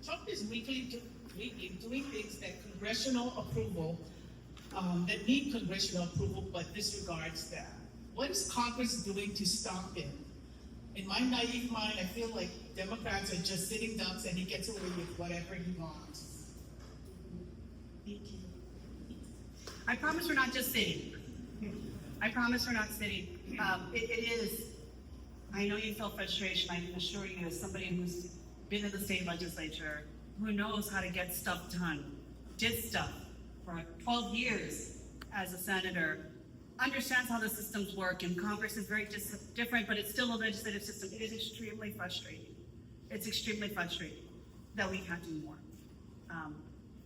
Trump is weekly doing things that congressional approval, that need congressional approval, but disregards that. What is Congress doing to stop him? In my naive mind, I feel like Democrats are just sitting ducks and he gets away with whatever he wants. Thank you. I promise we're not just sitting. I promise we're not sitting. It is, I know you feel frustration. I can assure you, as somebody who's been in the state legislature, who knows how to get stuff done, did stuff for 12 years as a senator, understands how the systems work, and Congress is very different, but it's still a legislative system. It is extremely frustrating. It's extremely frustrating that we can't do more.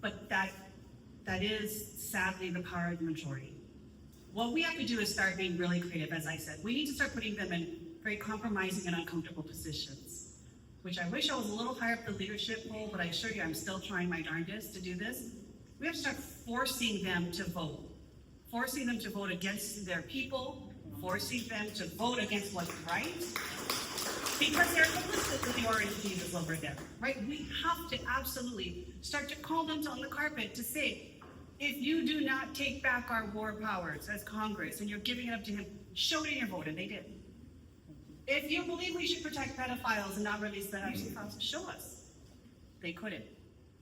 But that is sadly the power of the majority. What we have to do is start being really creative, as I said. We need to start putting them in very compromising and uncomfortable positions, which I wish I was a little higher up the leadership role, but I assure you I'm still trying my darndest to do this. We have to start forcing them to vote. Forcing them to vote against their people, forcing them to vote against what's right, because they're complicit with the orange Jesus over there, right? We have to absolutely start to call them on the carpet to say, if you do not take back our war powers as Congress and you're giving it up to him, show it in your vote, and they did. If you believe we should protect pedophiles and not release the files, show us. They couldn't,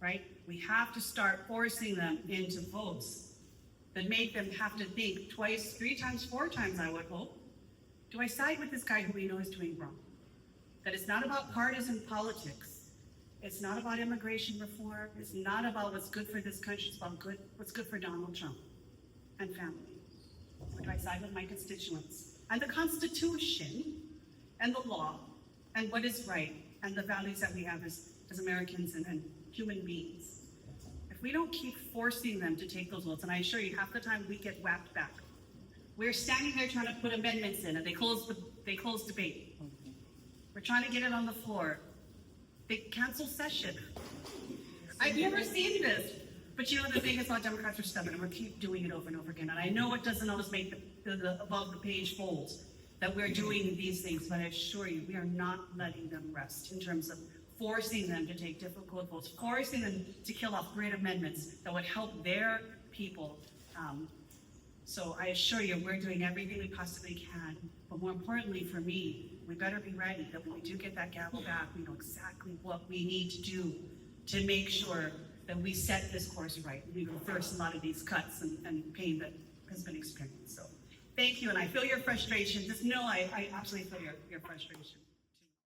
right? We have to start forcing them into votes that make them have to think twice, 3 times, 4 times, I would hope. Do I side with this guy who we know is doing wrong? That it's not about partisan politics. It's not about immigration reform. It's not about what's good for this country. It's about what's good for Donald Trump and family. Or do I side with my constituents and the Constitution and the law and what is right and the values that we have as Americans and human beings? If we don't keep forcing them to take those votes, and I assure you, half the time we get whacked back. We're standing there trying to put amendments in, and they close debate. We're trying to get it on the floor. They cancel session. I've never seen this. But you know, the thing is, our Democrats are stubborn, and we keep doing it over and over again. And I know it doesn't always make the above the page folds that we're doing these things, but I assure you, we are not letting them rest in terms of forcing them to take difficult votes, forcing them to kill off great amendments that would help their people. So I assure you, we're doing everything we possibly can. But more importantly for me, we better be ready that when we do get that gavel back, we know exactly what we need to do to make sure that we set this course right. We reverse a lot of these cuts and pain that has been experienced. So thank you, and I feel your frustration. Just know I absolutely feel your frustration.